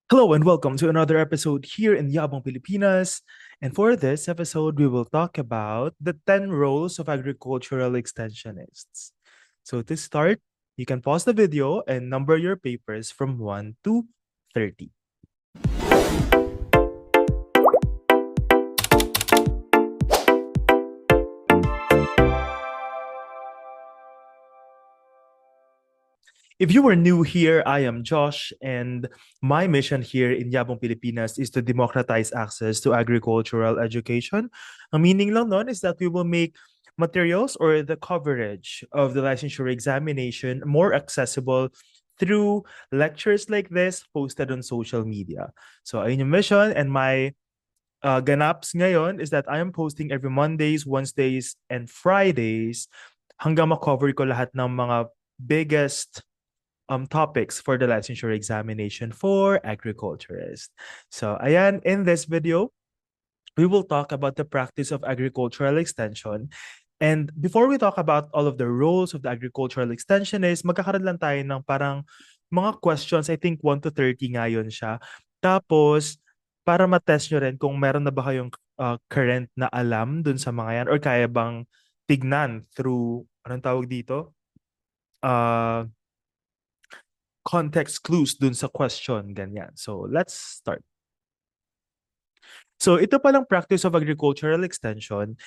Hello and welcome to another episode here in Yabong Pilipinas. And for this episode, we will talk about the 10 roles of agricultural extensionists. So to start, you can pause the video and number your papers from 1 to 30. If you are new here, I am Josh, and my mission here in Yabong Pilipinas is to democratize access to agricultural education. Ang meaning lang nun is that we will make materials or the coverage of the licensure examination more accessible through lectures like this posted on social media. So ayun yung mission, and my ganaps ngayon is that I am posting every Mondays, Wednesdays, and Fridays hanggang makover ko lahat ng mga biggest topics for the licensure examination for agriculturists. So, ayan, in this video, we will talk about the practice of agricultural extension. And before we talk about all of the roles of the agricultural extensionist, magkakaroon lang tayo ng parang mga questions. I think 1 to 30 ngayon siya. Tapos, para matest nyo rin kung meron na ba kayong current na alam dun sa mga yan or kaya bang tignan through, anong tawag dito? Context clues dun sa question, ganyan. So, let's start. So, ito palang practice of agricultural extension.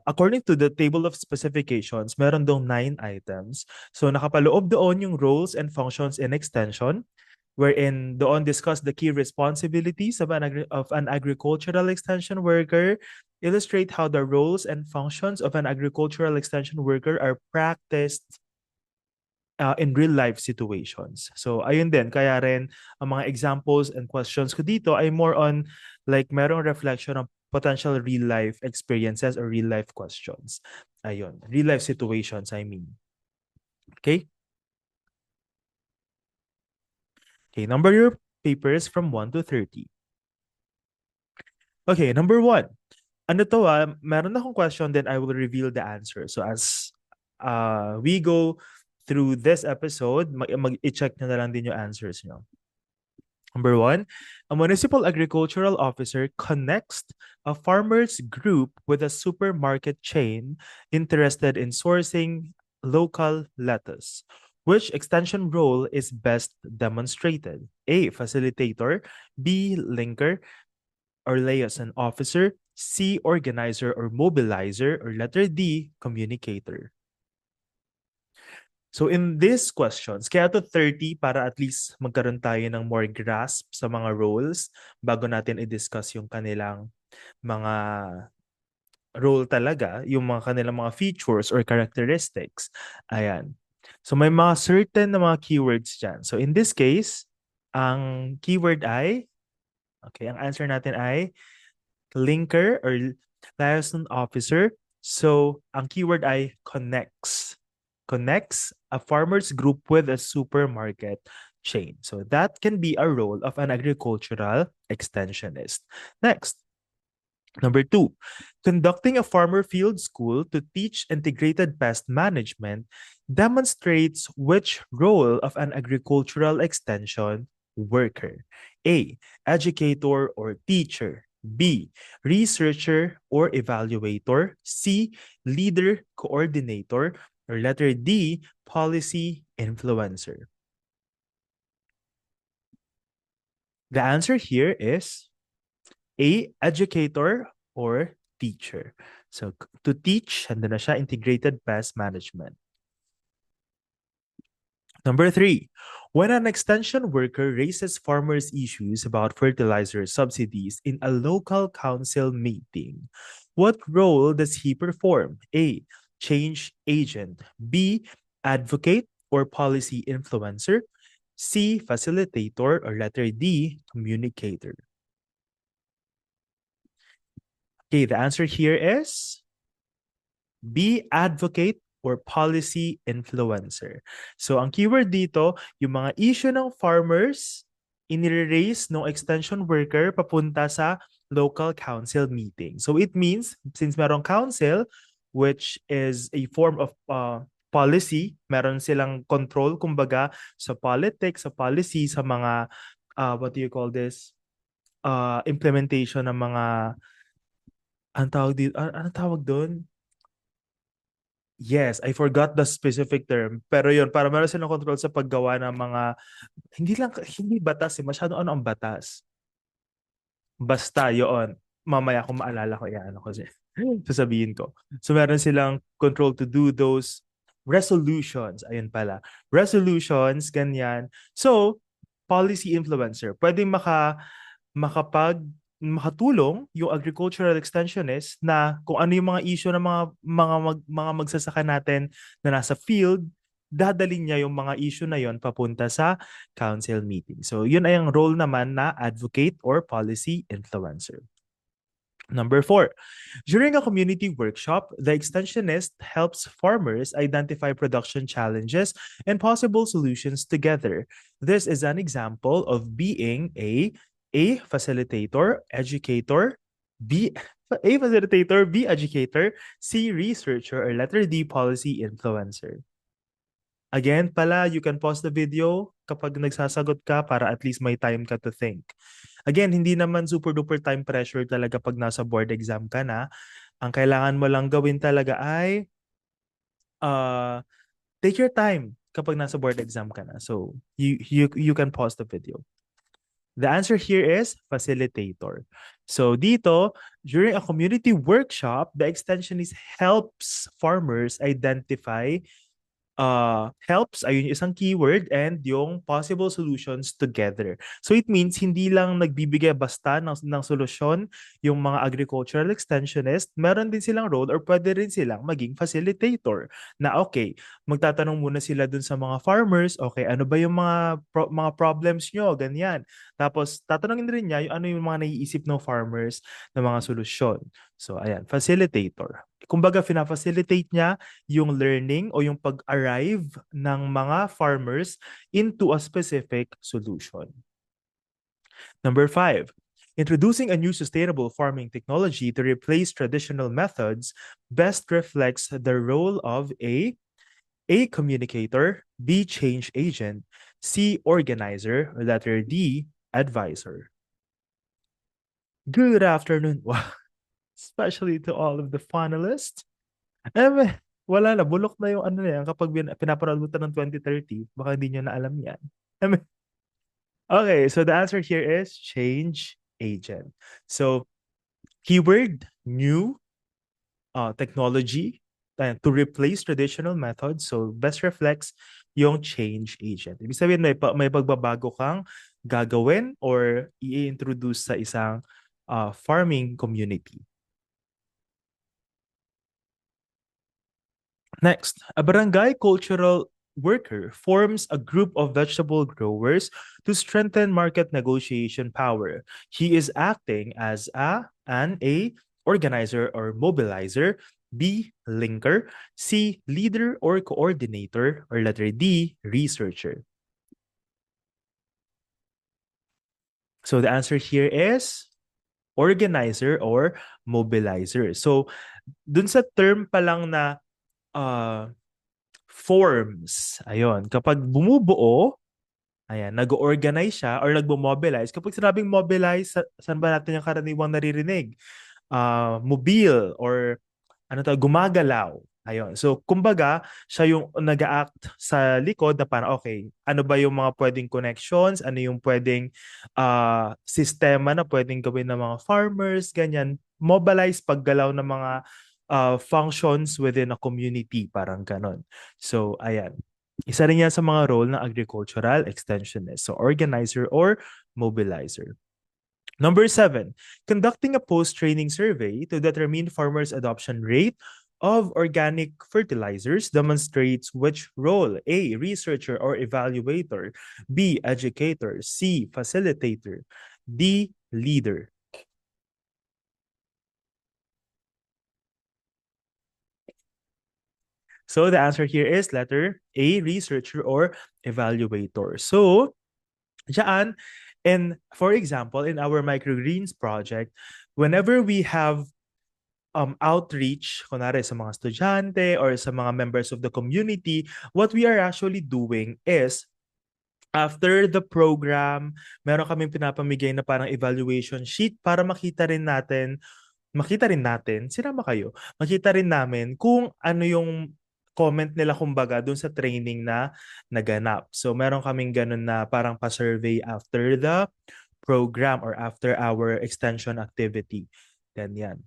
According to the table of specifications, meron dong 9 items. So, nakapaloob doon yung roles and functions in extension, wherein doon discuss the key responsibilities of an agricultural extension worker, illustrate how the roles and functions of an agricultural extension worker are practiced in real life situations. So ayun din, kaya rin ang mga examples and questions ko dito ay more on like merong reflection of potential real life experiences or real life questions. Ayun, real life situations, I mean. Okay? Okay, number your papers from 1 to 30. Okay, number 1. Ano to meron akong question, then I will reveal the answer. So as we go through this episode, i-check na lang din yung answers nyo. Number 1, a municipal agricultural officer connects a farmers group with a supermarket chain interested in sourcing local lettuce. Which extension role is best demonstrated? A, facilitator, B, linker, or liaison officer, C, organizer or mobilizer, or letter D, communicator. So in these questions, kaya to 30 para at least magkaroon tayo ng more grasp sa mga roles bago natin i-discuss yung kanilang mga role talaga, yung mga kanilang mga features or characteristics. Ayan. So may mga certain na mga keywords dyan. So in this case, ang keyword ay, okay, ang answer natin ay linker or liaison officer. So ang keyword ay connects a farmers group with a supermarket chain. So that can be a role of an agricultural extensionist. Next, number 2, conducting a farmer field school to teach integrated pest management demonstrates which role of an agricultural extension worker. A, educator or teacher. B, researcher or evaluator. C, leader, coordinator. Or letter D, policy influencer. The answer here is A, educator or teacher. So to teach, and then na siya, integrated pest management. Number 3, when an extension worker raises farmers' issues about fertilizer subsidies in a local council meeting, what role does he perform? A, change agent. B, advocate or policy influencer. C, facilitator, or letter D, communicator. Okay, the answer here is B, advocate or policy influencer. So ang keyword dito, yung mga issue ng farmers, inire-raise ng extension worker papunta sa local council meeting. So it means, since merong council, which is a form of policy, meron silang control, kumbaga, sa politics, sa policy, sa mga what do you call this? Implementation ng mga, ang tawag dito, ano tawag doon? Yes, I forgot the specific term. Pero yun, para meron silang control sa paggawa ng mga, hindi batas eh, masyado ano ang batas. Basta yun. Mamaya kung maalala ko, ano ko siya. Sasabihin ko. So meron silang control to do those resolutions. Ayun pala. Resolutions, ganyan. So, policy influencer. Pwedeng makatulong yung agricultural extensionist na kung ano yung mga issue ng mga magsasaka natin na nasa field, dadalhin niya yung mga issue na yon papunta sa council meeting. So yun ay ang role naman na advocate or policy influencer. Number 4, during a community workshop, the extensionist helps farmers identify production challenges and possible solutions together. This is an example of being a facilitator, educator, B a facilitator, B educator, C researcher, or letter D policy influencer. Again, pala, you can pause the video kapag nagsasagot ka para at least may time ka to think. Again, hindi naman super duper time pressure talaga pag nasa board exam ka na. Ang kailangan mo lang gawin talaga ay take your time kapag nasa board exam ka na. So, you can pause the video. The answer here is facilitator. So dito, during a community workshop, the extensionist helps farmers identify helps, ayun yung isang keyword, and yung possible solutions together. So it means hindi lang nagbibigay basta ng solusyon yung mga agricultural extensionist, meron din silang role or pwede rin silang maging facilitator na okay, magtatanong muna sila dun sa mga farmers, okay, ano ba yung mga problems nyo, ganyan. Tapos tatanungin rin niya yung ano yung mga naiisip ng farmers na mga solusyon. So ayan, facilitator. Kumbaga, fina-facilitate niya yung learning o yung pag-arrive ng mga farmers into a specific solution. Number 5, introducing a new sustainable farming technology to replace traditional methods best reflects the role of A communicator, B, change agent, C, organizer, or letter D, advisor. Good afternoon. Especially to all of the finalists. Wala na, bulok na yung ano na yan kapag pinapanood mo ito ng 2030, baka hindi nyo na alam yan. Okay, so the answer here is change agent. So, keyword, new technology to replace traditional methods. So, best reflects yung change agent. Ibig sabihin, may pagbabago kang gagawin or i-introduce sa isang farming community. Next, a barangay cultural worker forms a group of vegetable growers to strengthen market negotiation power. He is acting as an A, organizer or mobilizer, B, linker, C, leader or coordinator, or letter D, researcher. So the answer here is organizer or mobilizer. So dun sa term pa lang na forms. Ayun, kapag bumubuo, ayan, nag-organize siya or nagmo-mobilize. Kapag sinabing mobilize, saan ba natin yung karaniwang naririnig? Mobile or gumagalaw. Ayun. So, kumbaga, siya yung nag-act sa likod na parang, okay, ano ba yung mga pwedeng connections? Ano yung pwedeng sistema na pwedeng gawin ng mga farmers, ganyan. Mobilize paggalaw ng mga functions within a community, parang ganon. So, ayan. Isa rin yan sa mga role ng agricultural extensionist. So, organizer or mobilizer. Number 7, conducting a post-training survey to determine farmers' adoption rate of organic fertilizers demonstrates which role: A, researcher or evaluator, B, educator, C, facilitator, D, leader. So the answer here is letter A, researcher or evaluator. So, diyan, and for example, in our microgreens project, whenever we have outreach, kunwari sa mga estudyante or sa mga members of the community, what we are actually doing is After the program, meron kaming pinapamigay na parang evaluation sheet para makita rin natin, sinama kayo, makita rin namin kung ano yung comment nila kumbaga dun sa training na naganap. So meron kaming ganun na parang pa-survey after the program or after our extension activity. Ganyan.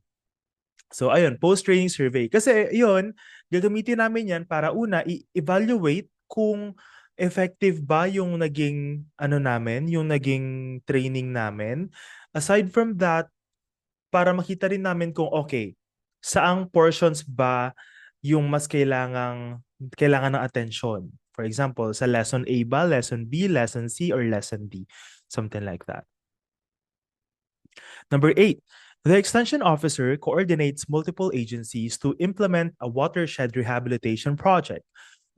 So ayun, post-training survey. Kasi yun, gagamitin namin yan para una, i-evaluate kung effective ba yung naging ano namin, yung naging training namin. Aside from that, para makita rin namin kung okay, saang portions ba yung mas kailangan ng atensyon. For example, sa lesson A ba, lesson B, lesson C, or lesson D? Something like that. Number 8, the extension officer coordinates multiple agencies to implement a watershed rehabilitation project.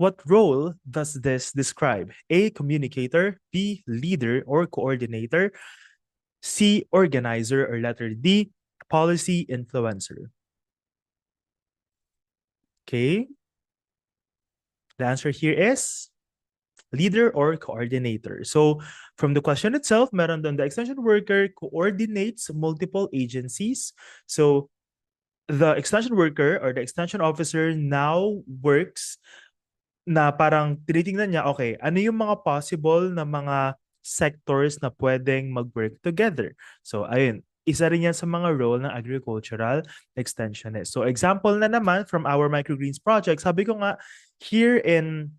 What role does this describe? A, communicator, B, leader or coordinator, C, organizer, or letter D, policy influencer. Okay. The answer here is leader or coordinator. So from the question itself, meron doon the extension worker coordinates multiple agencies. So the extension worker or the extension officer now works na parang tinitingnan niya, okay, ano yung mga possible na mga sectors na pwedeng mag-work together. So ayun, isa rin yan sa mga role ng agricultural extensionist. So example na naman from our microgreens project, sabi ko nga, here in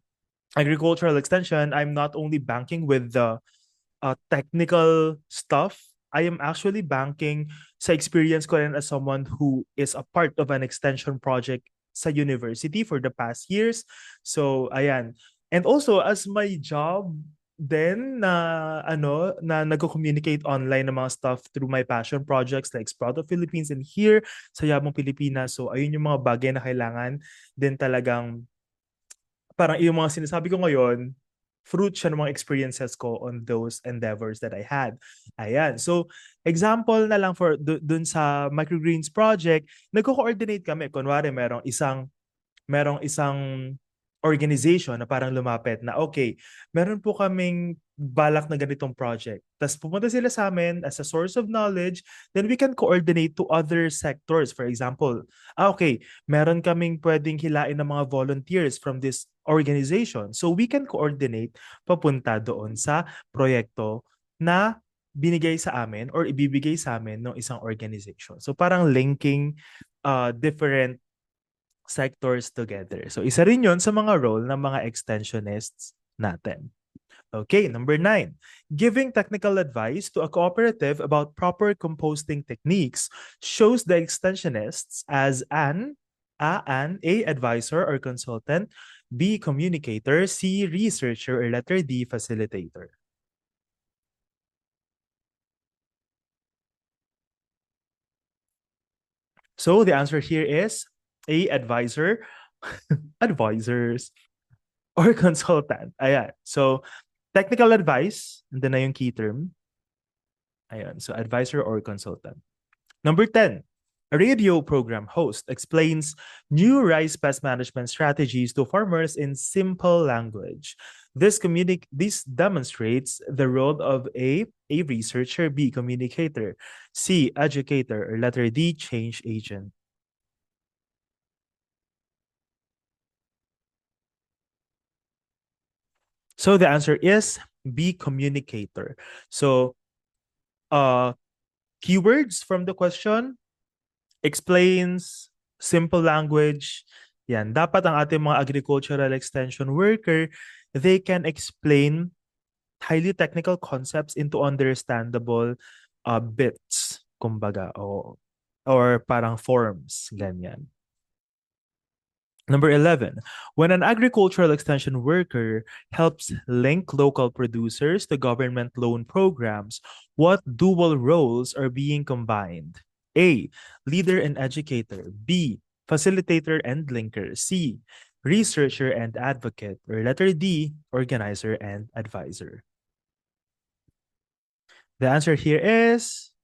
agricultural extension, I'm not only banking with the technical stuff. I am actually banking sa experience ko rin as someone who is a part of an extension project sa university for the past years. So, ayan. And also, as my job then na nagko-communicate online ng mga stuff through my passion projects like Sprout of Philippines and here sa Yabong Pilipinas. So, ayun yung mga bagay na kailangan din talagang parang yung mga sinasabi ko ngayon, fruit siya ng mga experiences ko on those endeavors that I had. Ayan. So, example na lang for dun sa Microgreens project, nagko-coordinate kami. Kunwari, merong isang organization na parang lumapit na, okay, meron po kaming balak na ganitong project. Tapos pumunta sila sa amin as a source of knowledge, then we can coordinate to other sectors. For example, okay, meron kaming pwedeng hilain ng mga volunteers from this organization. So we can coordinate papunta doon sa proyekto na binigay sa amin or ibibigay sa amin ng isang organization. So parang linking different sectors together. So isa rin yun sa mga role ng mga extensionists natin. Okay, number 9. Giving technical advice to a cooperative about proper composting techniques shows the extensionists as A advisor or consultant, B communicator, C researcher, or letter D facilitator. So the answer here is A advisor, advisors, or consultant. Ayan. So technical advice, and then na yung key term. Ayan. So advisor or consultant. Number 10. A radio program host explains new rice pest management strategies to farmers in simple language. This demonstrates the role of A researcher, B communicator, C educator, or letter D change agent. So the answer is B communicator. So keywords from the question: explains, simple language. Yan, dapat ang ating mga agricultural extension worker, they can explain highly technical concepts into understandable bits, kumbaga, or parang forms, ganyan. Number 11, when an agricultural extension worker helps link local producers to government loan programs, what dual roles are being combined? A, leader and educator. B, facilitator and linker. C, researcher and advocate. Or letter D, organizer and advisor. The answer here is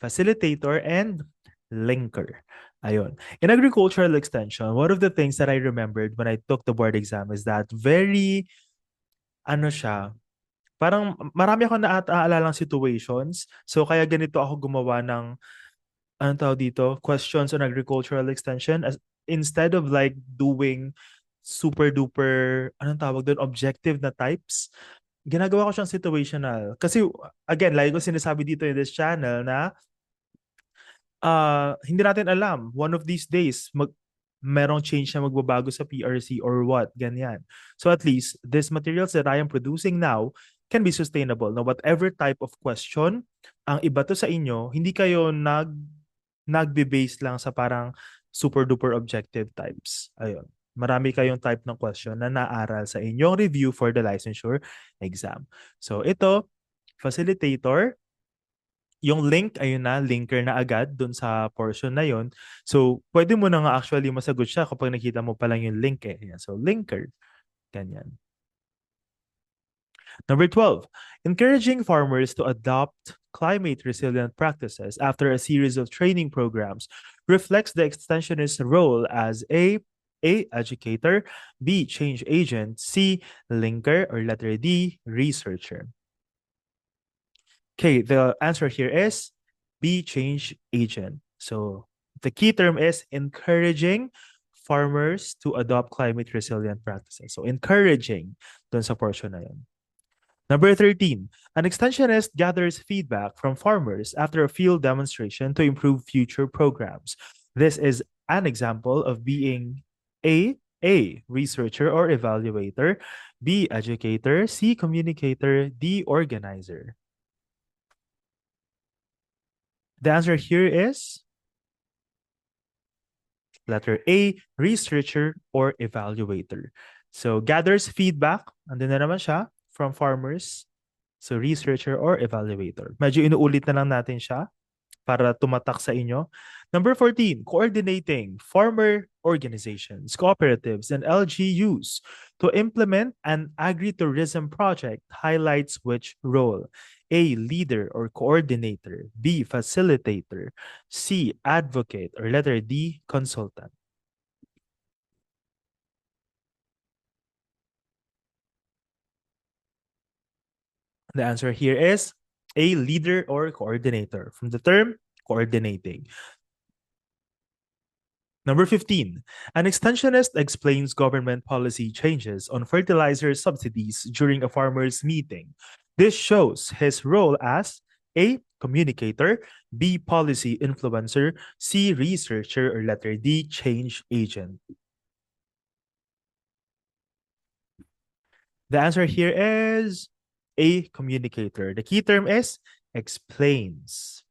facilitator and linker. Ayun. In agricultural extension, one of the things that I remembered when I took the board exam is that very ano siya, parang marami akong naaalalang situations. So kaya ganito ako gumawa ng, anong tawag dito, questions on agricultural extension, as instead of like doing super duper, anong tawag doon, objective na types, ginagawa ko siyang situational. Kasi again, lagi ko sinasabi dito in this channel na hindi natin alam, one of these days, merong change na magbabago sa PRC or what, ganyan. So at least, these materials that I am producing now can be sustainable. Now, whatever type of question, ang iba to sa inyo, hindi kayo nagbe-base lang sa parang super duper objective types. Ayun. Marami kayong type ng question na naaral sa inyong review for the licensure exam. So ito, facilitator, yung link, ayun na, linker na agad dun sa portion na yun. So, pwede mo na nga actually masagot siya kapag nakita mo pa lang yung link eh. Ayan. So, linker. Ganyan. Number 12, encouraging farmers to adopt climate resilient practices after a series of training programs reflects the extensionist's role as A, educator, B, change agent, C, linker, or letter D, researcher. Okay, the answer here is B, change agent. So the key term is encouraging farmers to adopt climate resilient practices. So encouraging dun sa portion na yun. Number 13, an extensionist gathers feedback from farmers after a field demonstration to improve future programs. This is an example of being A, researcher or evaluator, B, educator, C, communicator, D, organizer. The answer here is letter A, researcher or evaluator. So gathers feedback, andun na naman siya, from farmers. So researcher or evaluator. Medyo inuulit na lang natin siya para tumatak sa inyo. Number 14, coordinating farmer organizations, cooperatives, and LGUs to implement an agritourism project highlights which role? A, leader or coordinator, B, facilitator, C, advocate, or letter D, consultant. The answer here is A, leader or coordinator, from the term coordinating. Number 15, an extensionist explains government policy changes on fertilizer subsidies during a farmer's meeting. This shows his role as A, communicator, B, policy influencer, C, researcher, or letter D, change agent. The answer here is A, communicator. The key term is explains.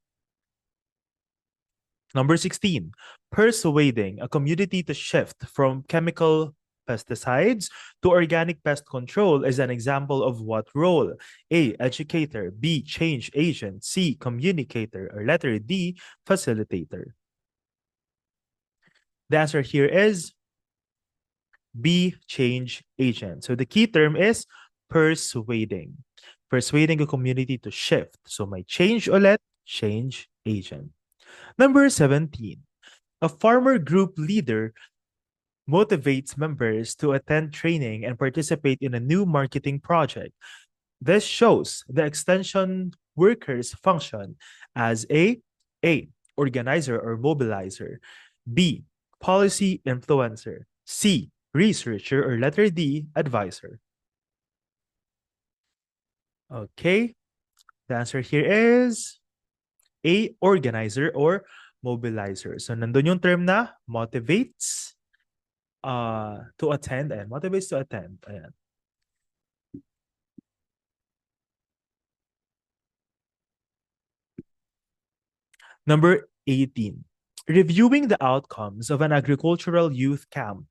Number 16, persuading a community to shift from chemical pesticides to organic pest control is an example of what role? A, educator, B, change agent, C, communicator, or letter D, facilitator. The answer here is B, change agent. So the key term is persuading. Persuading a community to shift. So may change ulit, change agent. Number 17, a farmer group leader motivates members to attend training and participate in a new marketing project. This shows the extension workers function as A, organizer or mobilizer, B, policy influencer, C, researcher, or letter D, advisor. Okay, the answer here is A, organizer or mobilizer. So nandun yung term na motivates to attend and motivates to attend. Ayan. Number 18, reviewing the outcomes of an agricultural youth camp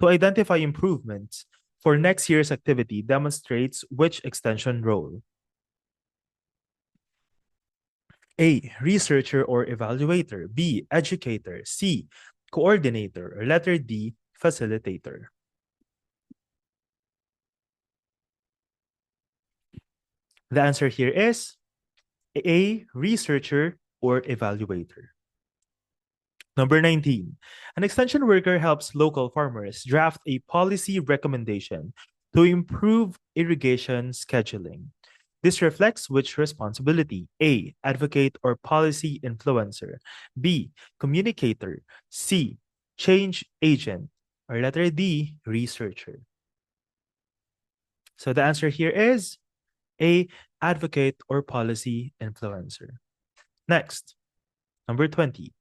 to identify improvements for next year's activity demonstrates which extension role? A, researcher or evaluator, B, educator, C, coordinator, or letter D, facilitator. The answer here is A, researcher or evaluator. Number 19, an extension worker helps local farmers draft a policy recommendation to improve irrigation scheduling. This reflects which responsibility? A. Advocate or policy influencer. B. Communicator. C. Change agent. Or letter D. Researcher. So the answer here is A. Advocate or policy influencer. Next, number 20.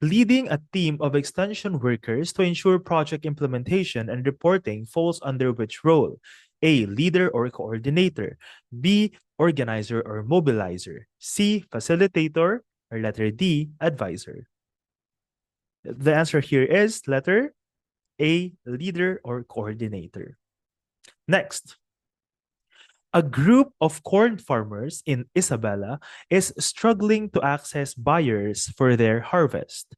Leading a team of extension workers to ensure project implementation and reporting falls under which role? A. Leader or coordinator. B. Organizer or mobilizer. C. Facilitator. Or letter D. Advisor. The answer here is letter A. Leader or coordinator. Next, a group of corn farmers in Isabela is struggling to access buyers for their harvest.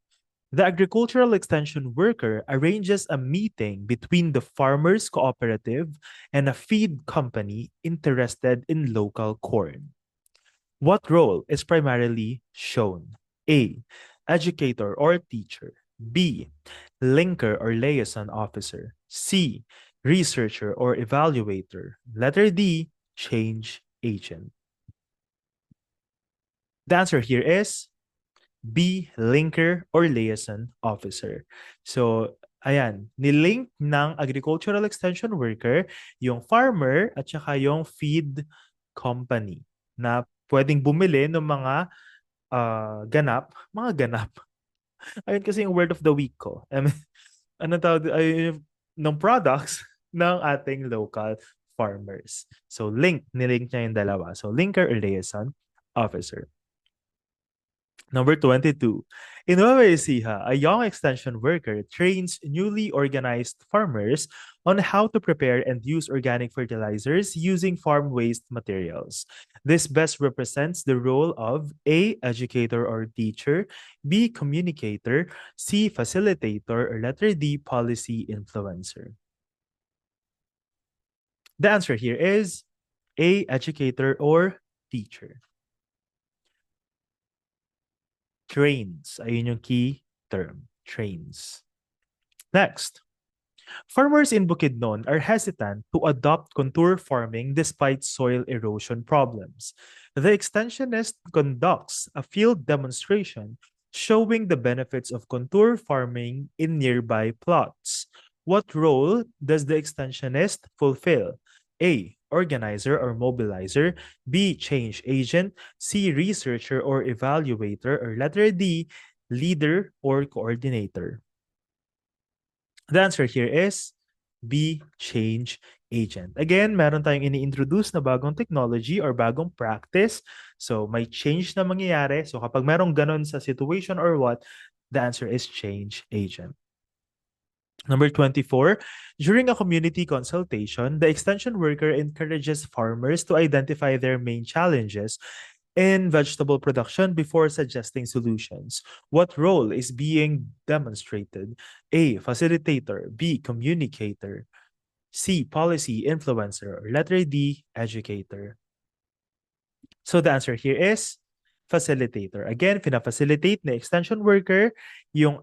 The agricultural extension worker arranges a meeting between the farmers cooperative and a feed company interested in local corn. What role is primarily shown? A. Educator or teacher. B. Linker or liaison officer. C. Researcher or evaluator. Letter D. Change agent. The answer here is B. Linker or liaison officer. So, ayan, nilink ng agricultural extension worker yung farmer at saka yung feed company na pwedeng bumili ng mga ganap. Ayun kasi yung word of the week ko. Ano tawag, ayun, ng products ng ating local farmers. So, nilink niya yung dalawa. So, linker or liaison officer. Number 22. In Nueva Ecija, a young extension worker trains newly organized farmers on how to prepare and use organic fertilizers using farm waste materials. This best represents the role of A. Educator or teacher, B. Communicator, C. Facilitator, or letter D. Policy influencer. The answer here is A. Educator or teacher. Trains. Ayun yung key term. Trains. Next. Farmers in Bukidnon are hesitant to adopt contour farming despite soil erosion problems. The extensionist conducts a field demonstration showing the benefits of contour farming in nearby plots. What role does the extensionist fulfill? A. Organizer or mobilizer. B. Change agent. C. Researcher or evaluator. Or letter D. Leader or coordinator. The answer here is B. Change agent. Again, meron tayong ini-introduce na bagong technology or bagong practice. So, may change na mangyayari. So, kapag merong ganon sa situation or what, the answer is change agent. Number 24, during a community consultation, the extension worker encourages farmers to identify their main challenges in vegetable production before suggesting solutions. What role is being demonstrated? A. Facilitator. B. Communicator. C. Policy influencer. Or letter D. Educator. So the answer here is facilitator. Again, fina-facilitate na extension worker yung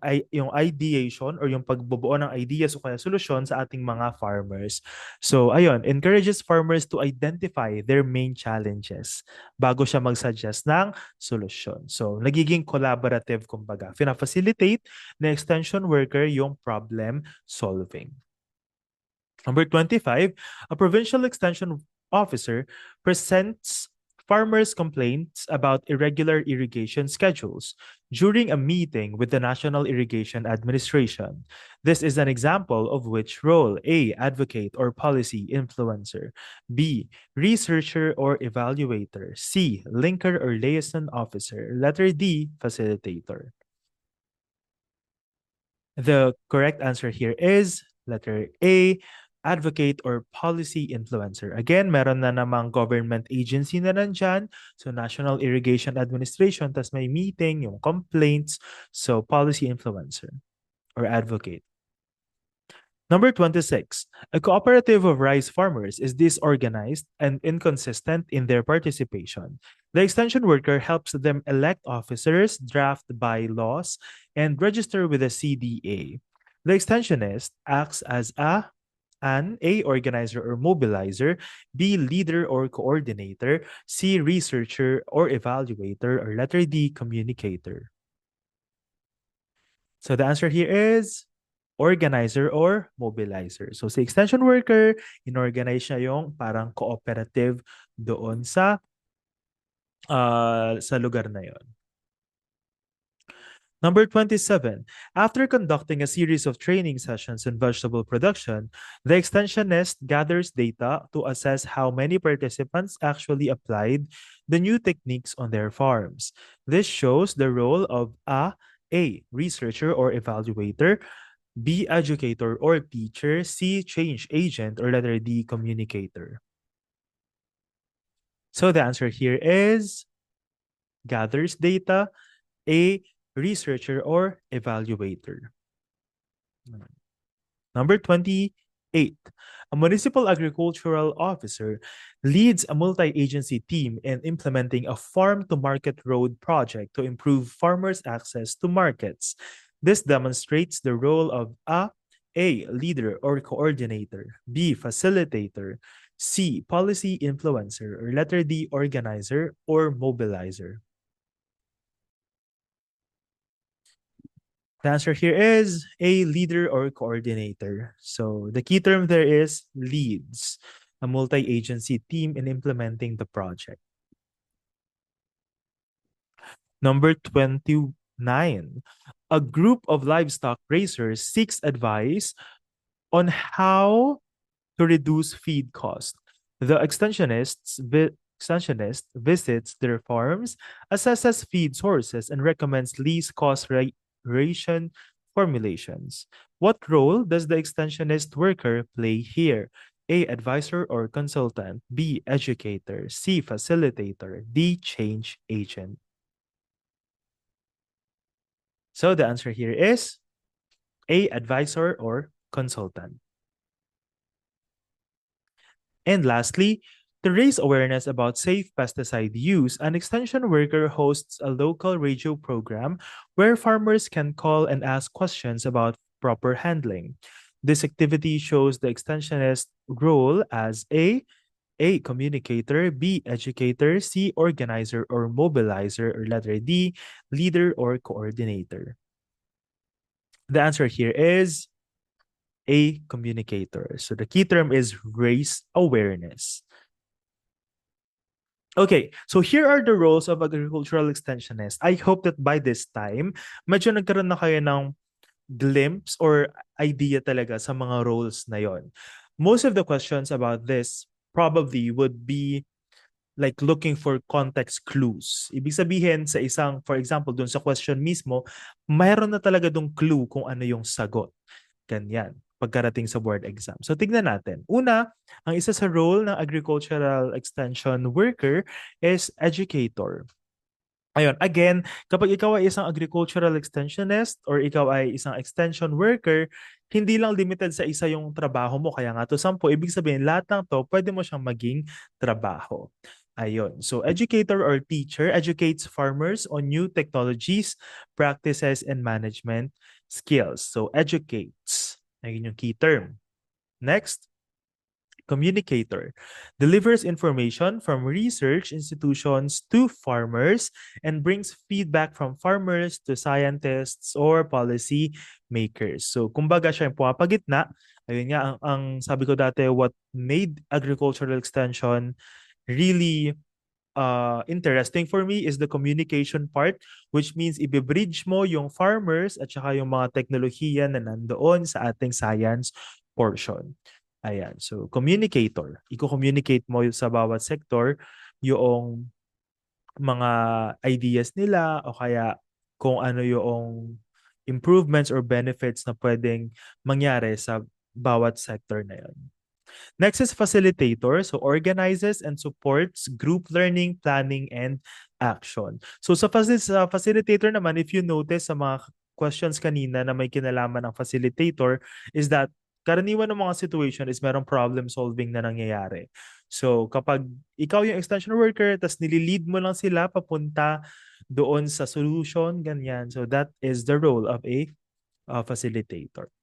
ideation or yung pagbubuo ng ideas o kaya solusyon sa ating mga farmers. So, ayun, encourages farmers to identify their main challenges bago siya mag-suggest ng solusyon. So, nagiging collaborative kumbaga. Fina-facilitate na extension worker yung problem solving. Number 25, a provincial extension officer presents farmers' complaints about irregular irrigation schedules during a meeting with the National Irrigation Administration. This is an example of which role? A. Advocate or policy influencer. B. Researcher or evaluator. C. Linker or liaison officer. Letter D. Facilitator. The correct answer here is letter A. Advocate or policy influencer. Again, meron na namang government agency na nandyan. So, National Irrigation Administration, tas may meeting, yung complaints. So, policy influencer or advocate. Number 26, a cooperative of rice farmers is disorganized and inconsistent in their participation. The extension worker helps them elect officers, draft bylaws, and register with the CDA. The extensionist acts as a A, organizer or mobilizer, B, leader or coordinator, C, researcher or evaluator, or letter D, communicator. So the answer here is organizer or mobilizer. So si extension worker, inorganize niya yung parang cooperative doon sa lugar na yon. Number 27, after conducting a series of training sessions in vegetable production, the extensionist gathers data to assess how many participants actually applied the new techniques on their farms. This shows the role of A, researcher or evaluator, B, educator or teacher, C, change agent, or letter D, communicator. So the answer here is gathers data, A, researcher or evaluator. Number 28. A municipal agricultural officer leads a multi-agency team in implementing a farm-to-market road project to improve farmers' access to markets. This demonstrates the role of A, leader or coordinator, B, facilitator, C, policy influencer, or letter D, organizer or mobilizer. The answer here is a leader or coordinator. So the key term there is leads, a multi-agency team in implementing the project. Number 29, a group of livestock raisers seeks advice on how to reduce feed cost. The extensionist visits their farms, assesses feed sources, and recommends least cost ration formulations. What role does the extensionist worker play here? A, advisor or consultant, B, educator, C, facilitator, D, change agent. So the answer here is A, advisor or consultant. And lastly, to raise awareness about safe pesticide use, an extension worker hosts a local radio program where farmers can call and ask questions about proper handling. This activity shows the extensionist role as A, communicator, B, educator, C, organizer or mobilizer, or letter D, leader or coordinator. The answer here is A, communicator. So the key term is raise awareness. Okay, so here are the roles of agricultural extensionists. I hope that by this time, medyo nagkaroon na kayo ng glimpse or idea talaga sa mga roles na yon. Most of the questions about this probably would be like looking for context clues. Ibig sabihin sa isang, for example, dun sa question mismo, mayroon na talaga dong clue kung ano yung sagot. Ganyan, pagkarating sa board exam. So tignan natin. Una, ang isa sa role ng agricultural extension worker is educator. Ayun, again, kapag ikaw ay isang agricultural extensionist or ikaw ay isang extension worker, hindi lang limited sa isa yung trabaho mo. Kaya nga to 10, ibig sabihin lahat ng to, pwede mo siyang maging trabaho. Ayun. So educator or teacher educates farmers on new technologies, practices, and management skills. So educates. Ayun yung key term. Next, communicator delivers information from research institutions to farmers and brings feedback from farmers to scientists or policy makers. So kumbaga siya yung pumapagitna. Ayun nga, ang sabi ko dati, what made agricultural extension really interesting for me is the communication part, which means i-bridge mo yung farmers at saka yung mga teknolohiya na nandoon sa ating science portion. Ayan. So, communicator. Iko-communicate mo sa bawat sector yung mga ideas nila o kaya kung ano yung improvements or benefits na pwedeng mangyari sa bawat sector na yun. Next is facilitator. So, organizes and supports group learning, planning, and action. So, sa facilitator naman, if you notice sa mga questions kanina na may kinalaman ng facilitator is that karaniwan ng mga situation is merong problem solving na nangyayari. So, kapag ikaw yung extension worker, tas nililid mo lang sila papunta doon sa solution, ganyan. So, that is the role of a facilitator.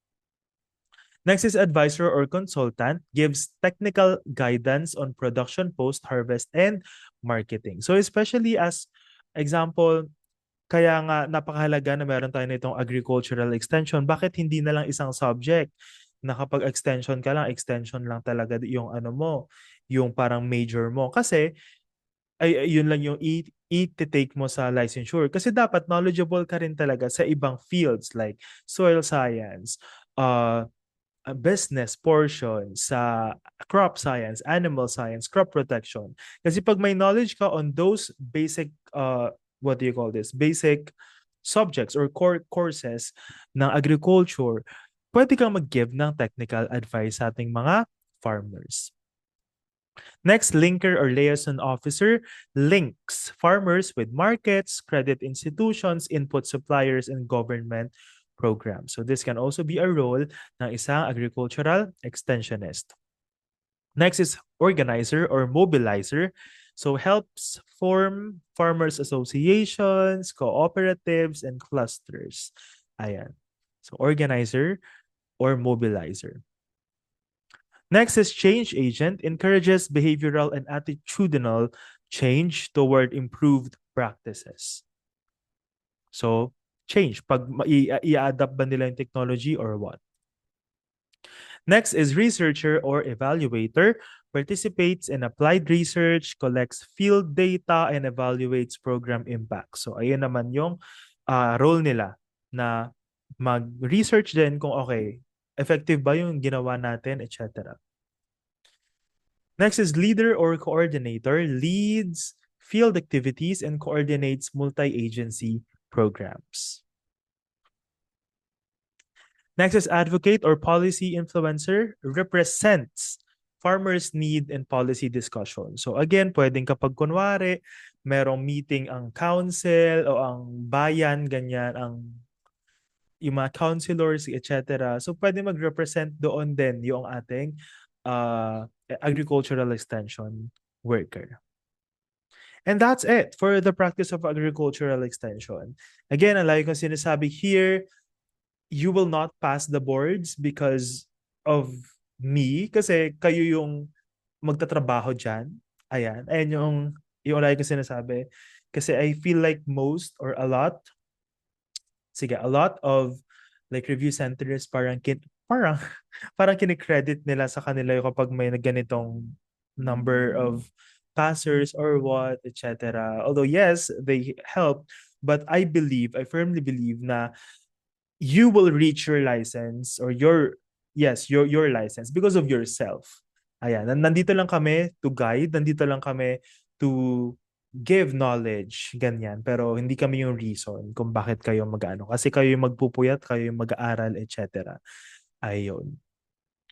Next is advisor or consultant, gives technical guidance on production, post-harvest, and marketing. So especially as example, kaya nga napakahalaga na meron tayo nitong agricultural extension. Bakit hindi na lang isang subject? Na kapag extension ka lang, extension lang talaga yung ano mo, yung parang major mo. Kasi yun lang yung i-take mo sa licensure. Kasi dapat knowledgeable ka rin talaga sa ibang fields like soil science, business portion, sa crop science, animal science, crop protection. Kasi pag may knowledge ka on those basic, what do you call this? Basic subjects or core courses ng agriculture, pwede kang mag-give ng technical advice sa ating mga farmers. Next, linker or liaison officer links farmers with markets, credit institutions, input suppliers, and government programs. So this can also be a role ng isang agricultural extensionist. Next is organizer or mobilizer. So helps form farmers associations, cooperatives, and clusters. Ayan. So organizer or mobilizer. Next is change agent, encourages behavioral and attitudinal change toward improved practices. So, change. Pag i-adapt ba nila yung technology or what? Next is researcher or evaluator, participates in applied research, collects field data, and evaluates program impact. So, ayun naman yung role nila na mag-research din kung okay, effective ba yung ginawa natin, etc. Next is leader or coordinator, leads field activities and coordinates multi-agency programs. Next is advocate or policy influencer, represents farmers' need and policy discussion. So again, pwedeng kapag kunwari, merong meeting ang council o ang bayan, ganyan, yung mga councilors, etc. So pwede mag-represent doon din yung ating agricultural extension worker. And that's it for the practice of agricultural extension. Again, like kong sinasabi here, you will not pass the boards because of me, kasi kayo yung magtatrabaho dyan. Ayan. Ayan yung like kong sinasabi. Kasi I feel like most or a lot of like review centers parang parang kinikredit nila sa kanila yung kapag may ganitong number of passers or what, etc. Although yes, they help, but I firmly believe na you will reach your license or your license because of yourself. Ayan, nandito lang kami to guide, nandito lang kami to give knowledge, ganyan. Pero hindi kami yung reason kung bakit kayo mag-ano. Kasi kayo yung magpupuyat, kayo yung mag-aaral, etc. Ayun.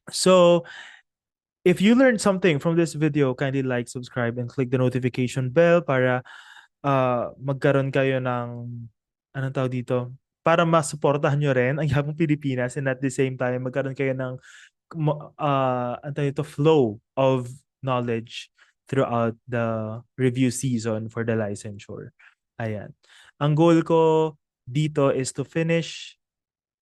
So, if you learned something from this video, kindly like, subscribe, and click the notification bell para magkaroon kayo ng, anong tawag dito? Para masuportahan nyo rin ang Yabong Pilipinas, and at the same time, magkaroon kayo ng flow of knowledge throughout the review season for the licensure. Ayan. Ang goal ko dito is to finish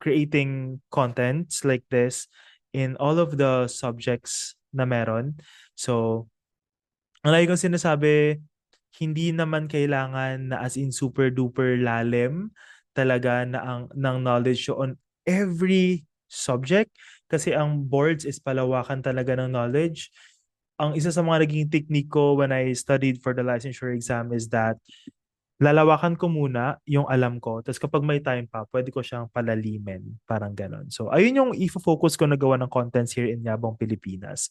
creating contents like this in all of the subjects na meron. So, ang lagi kong sinasabi, hindi naman kailangan na as in super duper lalim talaga na ng knowledge on every subject, kasi ang boards is palawakan talaga ng knowledge. Ang isa sa mga naging technique ko when I studied for the licensure exam is that lalawakan ko muna yung alam ko, tapos kapag may time pa, pwede ko siyang palalimin. Parang ganon. So, ayun yung i-focus ko na gawa ng contents here in Yabong Pilipinas.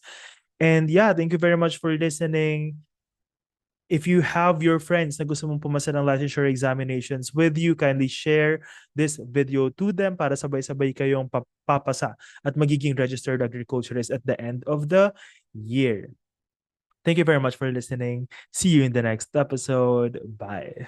And yeah, thank you very much for listening. If you have your friends na gusto mong pumasa ng licensure examinations with you, kindly share this video to them para sabay-sabay kayong papasa at magiging registered agriculturist at the end of the year. Thank you very much for listening. See you in the next episode. Bye.